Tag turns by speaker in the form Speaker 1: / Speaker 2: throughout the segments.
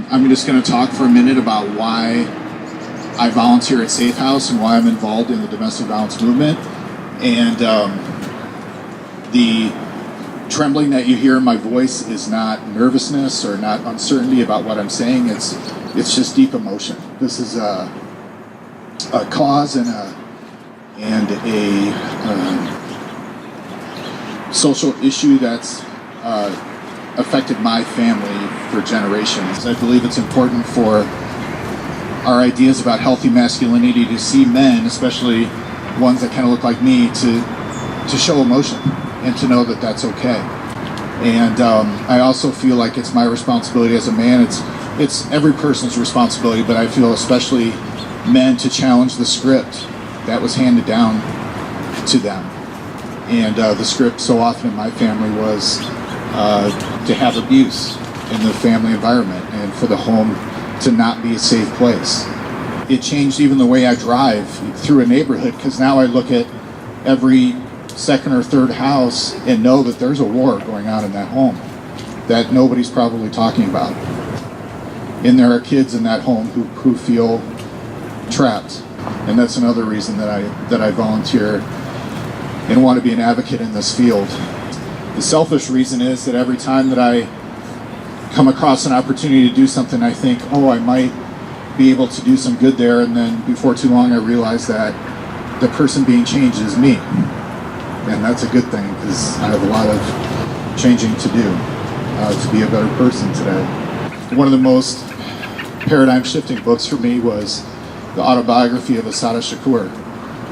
Speaker 1: I'm just going to talk for a minute about why I volunteer at Safe House and why I'm involved in the domestic violence movement. And the trembling that you hear in my voice is not nervousness or not uncertainty about what I'm saying. It's just deep emotion. This is a cause and a social issue that's affected my family for generations. I believe it's important for our ideas about healthy masculinity to see men, especially ones that kind of look like me, to show emotion and to know that that's okay. And I also feel like it's my responsibility as a man. It's every person's responsibility, but I feel especially men to challenge the script that was handed down to them. And the script so often in my family was to have abuse in the family environment and for the home to not be a safe place. It changed even the way I drive through a neighborhood, because now I look at every second or third house and know that there's a war going on in that home that nobody's probably talking about. And there are kids in that home who feel trapped. And that's another reason that I volunteer and want to be an advocate in this field. The selfish reason is that every time that I come across an opportunity to do something, I think, oh, I might be able to do some good there, and then before too long I realize that the person being changed is me. And that's a good thing, because I have a lot of changing to do to be a better person today. One of the most paradigm-shifting books for me was the autobiography of Assata Shakur.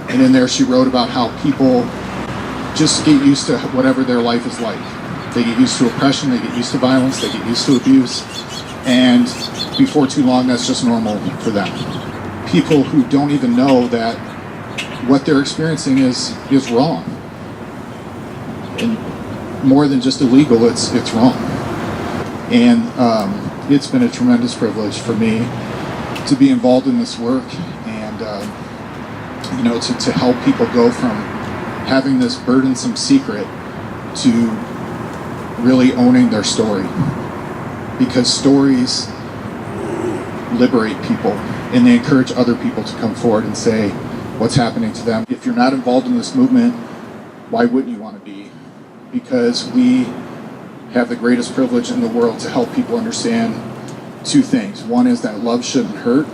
Speaker 1: And in there she wrote about how people just get used to whatever their life is like. They get used to oppression, they get used to violence, they get used to abuse, and before too long that's just normal for them. People who don't even know that what they're experiencing is wrong. And more than just illegal, it's wrong. And it's been a tremendous privilege for me to be involved in this work and to help people go from having this burdensome secret to really owning their story, because stories liberate people and they encourage other people to come forward and say what's happening to them. If you're not involved in this movement, why wouldn't you want to be? Because we have the greatest privilege in the world to help people understand two things. One is that love shouldn't hurt,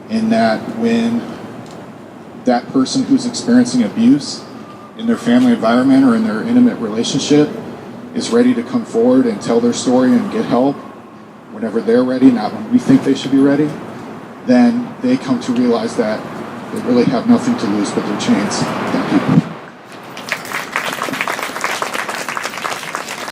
Speaker 1: and that when that person who's experiencing abuse in their family environment or in their intimate relationship is ready to come forward and tell their story and get help whenever they're ready, not when we think they should be ready, then they come to realize that they really have nothing to lose but their chains. Thank you.